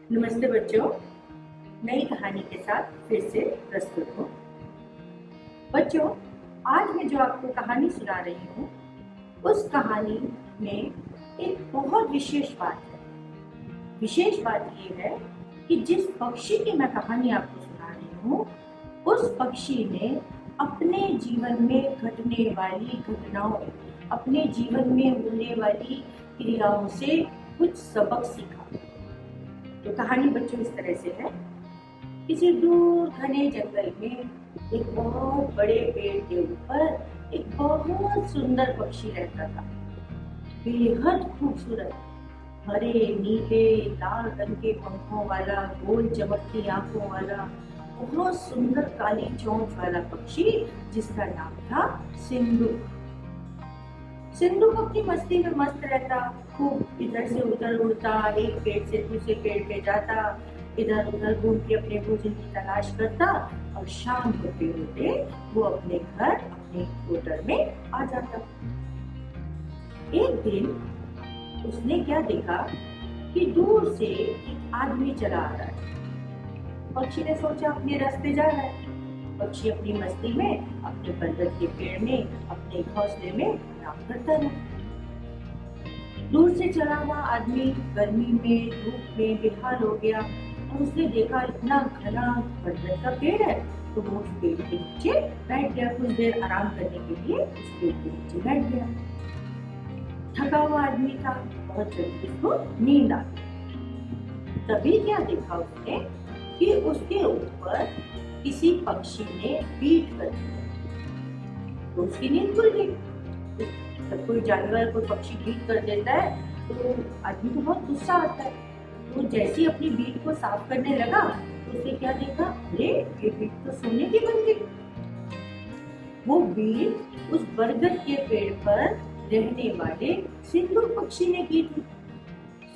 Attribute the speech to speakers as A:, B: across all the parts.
A: नमस्ते बच्चों, नई कहानी के साथ फिर से प्रस्तुत हूँ। बच्चों, आज मैं जो आपको कहानी सुना रही हूँ, उस कहानी में एक बहुत विशेष बात है। विशेष बात ये है कि जिस पक्षी की मैं कहानी आपको सुना रही हूँ, उस पक्षी ने अपने जीवन में घटने वाली घटनाओं, अपने जीवन में होने वाली क्रियाओं से कुछ सबक सीखा। तो कहानी बच्चों इस तरह से है। किसी दूर घने जंगल में एक बहुत बड़े पेड़ के ऊपर एक बहुत सुंदर पक्षी रहता था। बेहद खूबसूरत, हरे नीले लाल रंग के पंखों वाला, गोल चमकती आंखों वाला, बहुत सुंदर काली चोंच वाला पक्षी, जिसका नाम था सिंदूक। सिंदूक अपनी मस्ती में मस्त रहता, खूब इधर से उधर उड़ता, एक पेड़ से दूसरे पेड़ पे जाता, इधर उधर घूम के अपने भोजन की तलाश करता और शाम होते होते वो अपने घर, अपने होटल में आ जाता। एक दिन उसने क्या देखा कि दूर से एक आदमी चला आ रहा है। पक्षी ने सोचा अपने रास्ते जा रहा है। पक्षी अपनी मस्ती में अपने बरगद के पेड़ में, अपने घोंसले में आराम करता रहा। दूर से चला हुआ आदमी गर्मी में, धूप में बेहाल हो गया और उसने देखा इतना घना बरगद का पेड़ है, तो वो उस पेड़ के नीचे बैठ गया। कुछ देर आराम करने के लिए उस पेड़ के नीचे बैठ गया। थका हुआ आदमी था, बहुत जल्दी उसको नींद आ गई। तभी क्या देखा उसने कि उसके ऊपर किसी पक्षी ने बीट कर दिया, तो उसकी नींद खुल गई। जब कोई जानवर, कोई पक्षी बीट कर देता है तो आदमी को बहुत गुस्सा आता है। तो जैसे ही अपनी बीट को साफ करने लगा तो उसे क्या देखा, अरे ये बीट तो सोने की बन गई। वो बीट उस बरगद के पेड़ पर रहने वाले सिंदूक पक्षी ने की थी।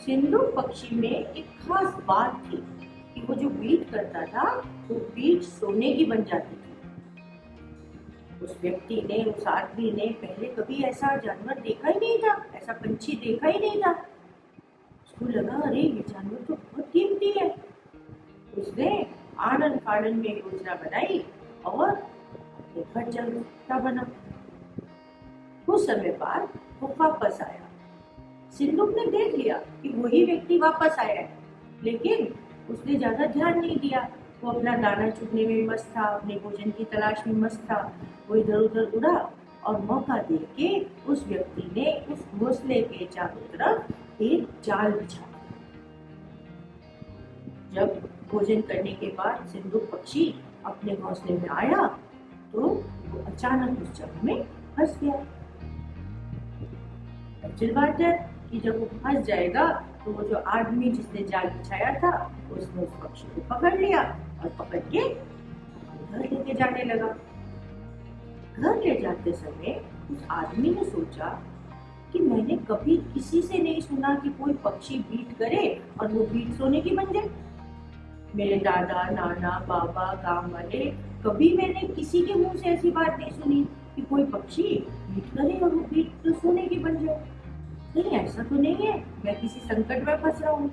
A: सिंदूक पक्षी में एक खास बात थी कि वो जो बीट करता था वो बीट सोने की बन जाती थी। उस व्यक्ति ने, उस आदमी ने पहले कभी ऐसा जानवर देखा ही नहीं था, ऐसा पंछी देखा ही नहीं था। उसको लगा अरे ये जानवर तो बहुत कीमती है। उसने आनन फानन में योजना बनाई और अपने घर चलता बना। कुछ समय बाद वो वापस आया। सिंदूक ने देख लिया कि वही व्यक्ति वापस आया है, लेकिन उसने ज्यादा ध्यान नहीं दिया। वो अपना दाना चुगने में मस्त था, अपने भोजन की तलाश में मस्त था। वो इधर उधर उड़ा और मौका देख के उस व्यक्ति ने उस घोंसले के चारों तरफ एक जाल बिछा दिया। जब भोजन करने के बाद सिंदूक पक्षी अपने घोंसले में आया तो वो अचानक उस जगह में फंस गया। अच्छी बात है कि जब वो फंस जाएगा तो वो जो आदमी जिसने जाल बिछाया था उसने उस पक्षी को पकड़ लिया और पकड़ के घर लेके जाने लगा। घर ले जाते समय उस आदमी ने सोचा कि मैंने कभी किसी से नहीं सुना कि कोई पक्षी बीट करे और वो बीट सोने की बन जाए। मेरे दादा, नाना, बाबा, गांव वाले, कभी मैंने किसी के मुंह से ऐसी बात नहीं सुनी कि कोई पक्षी बीट करे और वो बीट सोने की बन जाए। नहीं, ऐसा तो नहीं है, मैं किसी संकट में फंस रहा हूँ।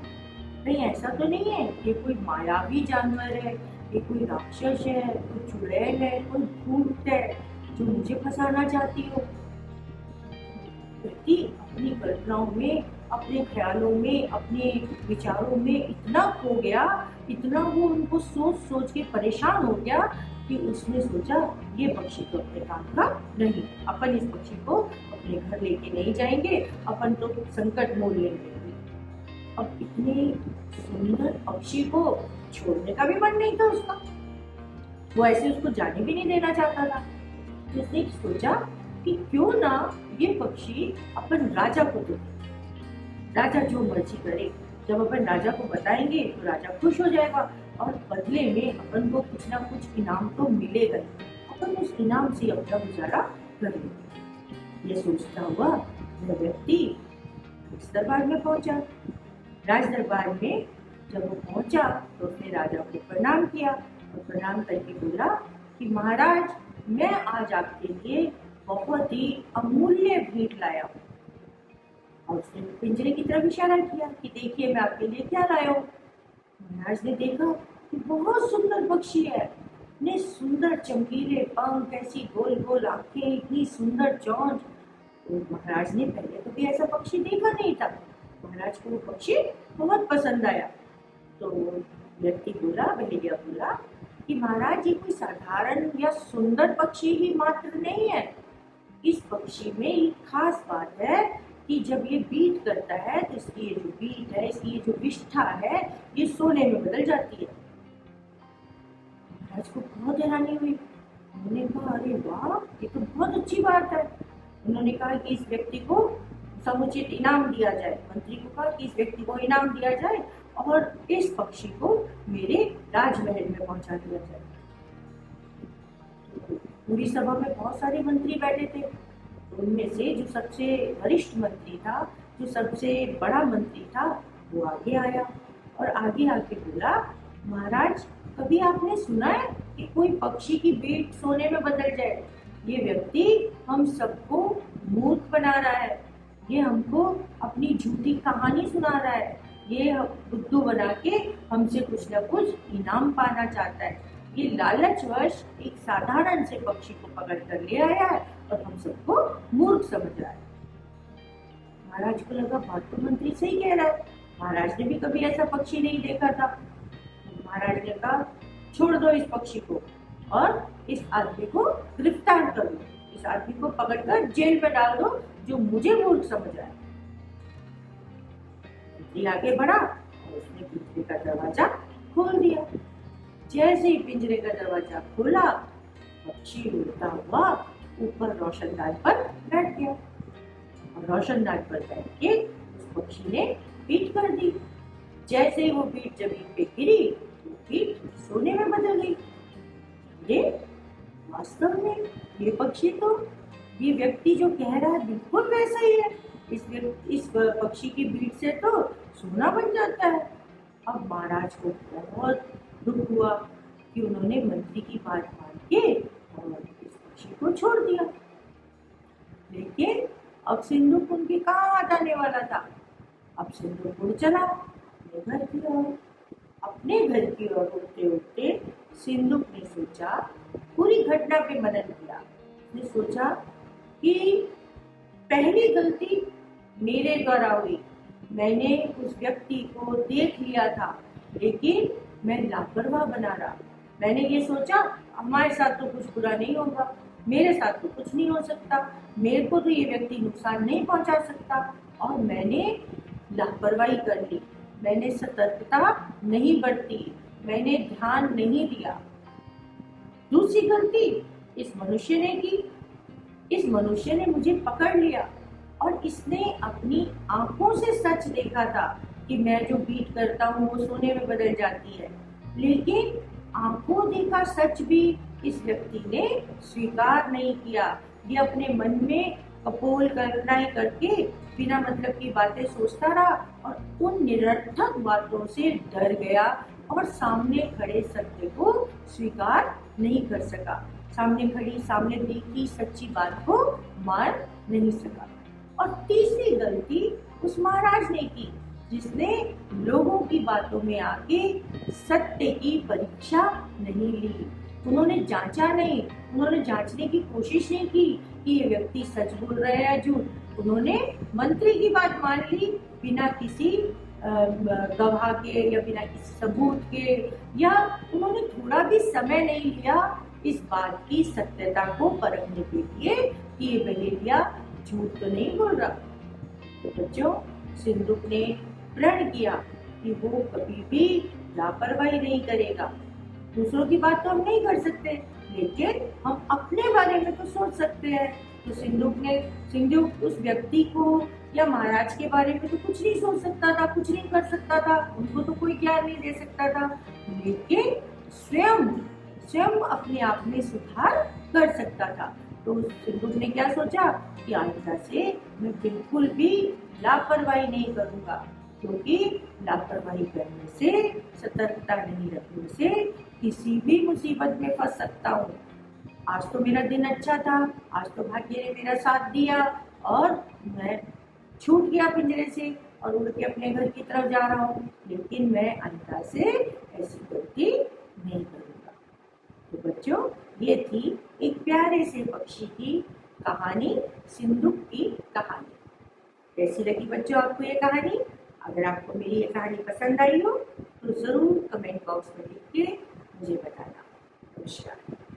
A: नहीं, ऐसा तो नहीं है, ये कोई मायावी जानवर है, ये कोई राक्षस है, कोई चुड़ैल है, कोई भूत है जो मुझे फंसाना चाहती हो। व्यक्ति अपनी कल्पनाओं में, अपने ख्यालों में, अपने विचारों में इतना खो गया, इतना वो उनको सोच सोच के परेशान हो गया कि उसने सोचा ये पक्षी तो अपने काम का नहीं, अपन इस पक्षी को अपने घर लेके नहीं जाएंगे, अपन तो संकट मोल लेंगे। अब इतने सुंदर पक्षी को छोड़ने का भी मन नहीं था उसका, वो ऐसे उसको जाने भी नहीं देना चाहता था। तो उसने सोचा कि क्यों ना ये पक्षी अपन राजा को दे, राजा जो मर्जी करे, जब अपन राजा को बताएंगे तो राजा खुश हो जाएगा और बदले में अपन को कुछ ना कुछ इनाम तो मिलेगा, अपन उस इनाम से अपना गुजारा कर लेंगे। ये सोचता हुआ वह व्यक्ति राज दरबार में पहुंचा। राज दरबार में जब वो पहुंचा तो उसने राजा को प्रणाम किया और प्रणाम करके बोला कि महाराज, मैं आज आपके लिए बहुत ही अमूल्य भेंट लाया हूँ। और उसने पिंजरे की तरफ इशारा किया कि देखिए मैं आपके लिए क्या लाया हूँ। महाराज ने देखा कि बहुत सुंदर पक्षी है, इतने सुंदर चमकीले पंख, ऐसी गोल गोल आंखें, इतनी सुंदर चोंच। तो महाराज ने पहले कभी ऐसा पक्षी देखा नहीं था। महाराज को वो पक्षी बहुत पसंद आया। तो व्यक्ति बोला, बहेलिया बोला कि महाराज ये कोई साधारण या सुंदर पक्षी ही मात्र नहीं है, इस पक्षी में एक खास बात है कि जब ये बीट करता है तो इसकी ये जो बीट है, इसकी ये जो विष्ठा है, ये सोने में बदल जाती है। महाराज को बहुत हैरानी हुई। उन्होंने कहा, अरे वाह, ये तो बहुत अच्छी बात है। उन्होंने कहा कि इस व्यक्ति को समुचित इनाम दिया जाए। मंत्री को कहा कि इस व्यक्ति को इनाम दिया जाए और इस पक्षी को मेरे राजमहल में पहुंचा दिया जाए। पूरी सभा में बहुत सारे मंत्री बैठे थे। उनमें से जो सबसे वरिष्ठ मंत्री था, जो सबसे बड़ा मंत्री था, वो आगे आया और आगे आके बोला, महाराज कभी आपने सुना है कि कोई पक्षी की बीट सोने में बदल जाए? ये व्यक्ति हम सबको मूर्ख बना रहा है, ये हमको अपनी झूठी कहानी सुना रहा है, ये बुद्धू बना के हमसे कुछ न कुछ इनाम पाना चाहता है। ये लालचवश एक साधारण से पक्षी को पकड़ कर ले आया है और हम सबको मूर्ख समझ रहा है। महाराज को लगा बात तो मंत्री सही कह रहा है, महाराज ने भी कभी ऐसा पक्षी नहीं देखा था। महाराज ने कहा, छोड़ दो इस पक्षी को और इस आदमी को गिरफ्तार कर लो, इस आदमी को पकड़कर जेल में डाल दो जो मुझे मूर्ख समझ रहा है। मंत्री आगे बढ़ा और उसने पिंजरे का दरवाजा खोल दिया। जैसे ही पिंजरे का दरवाजा खोला, पक्षी उड़ता हुआ ऊपर रोशनदान पर बैठ गया और रोशनदान पर बैठ के उस पक्षी ने बीट कर दी। जैसे ही वो बीट जमीन पे गिरी, तो बीट सोने में बदल गई। ये वास्तव में ये पक्षी तो, ये व्यक्ति जो कह रहा है बिल्कुल वैसा ही है। इस पक्षी की बीट से तो सोना बन जाता है। अब महाराज को बहुत दुख हुआ कि उन्होंने मंत्री की बात मान के और इस पक्षी को छोड़ दिया। लेकिन अब सिंधुक उनके कहाँ हाथ आने वाला था। अब सिंधुक उड़ चला अपने घर की ओर। अपने घर की ओर उड़ते उड़ते सिंधुक ने सोचा, पूरी घटना पे मनन किया। उसने सोचा कि पहली गलती मेरे द्वारा हुई, मैंने उस व्यक्ति को देख लिया था लेकिन मैं लापरवाह बना रहा। मैंने ये सोचा हमारे साथ तो कुछ बुरा नहीं होगा, मेरे साथ तो कुछ नहीं हो सकता, मेरे को तो ये व्यक्ति नुकसान नहीं पहुंचा सकता, और मैंने लापरवाही कर ली, मैंने सतर्कता नहीं बरती, मैंने ध्यान नहीं दिया। दूसरी गलती इस मनुष्य ने की। इस मनुष्य ने मुझे पकड़ लिया और इसने अपनी आंखों से सच देखा था कि मैं जो बीट करता हूँ वो सोने में बदल जाती है, लेकिन आंखों देखा सच भी इस व्यक्ति ने स्वीकार नहीं किया। ये अपने मन में कपोल कल्पनाएं करके बिना मतलब की बातें सोचता रहा और उन निरर्थक बातों से डर गया और सामने खड़े सत्य को स्वीकार नहीं कर सका। सामने देखी सच्ची बात को मान नहीं सका। और तीसरी गलती उस महाराज ने की जिसने लोगों की बातों में आके सत्य की परीक्षा नहीं ली। उन्होंने जांचा नहीं, उन्होंने जांचने की कोशिश नहीं की कि ये व्यक्ति सच बोल रहा है या झूठ। उन्होंने मंत्री की बात मान ली बिना किसी गवाह के या बिना किसी सबूत के, या उन्होंने थोड़ा भी समय नहीं लिया इस बात की सत्यता को परखने के लिए कि ये बहेलिया झूठ तो नहीं बोल रहा। तो बच्चों, सिंधुक ने प्रण किया कि वो कभी भी लापरवाही नहीं करेगा। दूसरों की बात तो हम नहीं कर सकते, लेकिन हम अपने बारे में तो सोच सकते हैं। तो सिंधुक उस व्यक्ति को या महाराज के बारे में तो कुछ नहीं सोच सकता था, कुछ नहीं कर सकता था, उनको तो कोई ज्ञान नहीं दे सकता था, लेकिन स्वयं अपने आप में सुधार कर सकता था। तो सिंधुक ने क्या सोचा कि आइंदा से मैं बिल्कुल भी लापरवाही नहीं करूंगा, क्योंकि लापरवाही करने से, सतर्कता नहीं रखने से किसी भी मुसीबत में फंस सकता हूँ। आज तो मेरा दिन अच्छा था, आज तो भाग्य ने मेरा साथ दिया और मैं छूट गया पिंजरे से और उड़ के अपने घर की तरफ जा रहा हूँ, लेकिन मैं आइंदा से कृत्य नहीं करूँगा। तो बच्चों, ये थी एक प्यारे से पक्षी की कहानी, सिंदूक की कहानी। कैसी लगी बच्चों आपको ये कहानी? अगर आपको मेरी ये कहानी पसंद आई हो तो ज़रूर कमेंट बॉक्स में लिख के मुझे बताना। नमस्कार।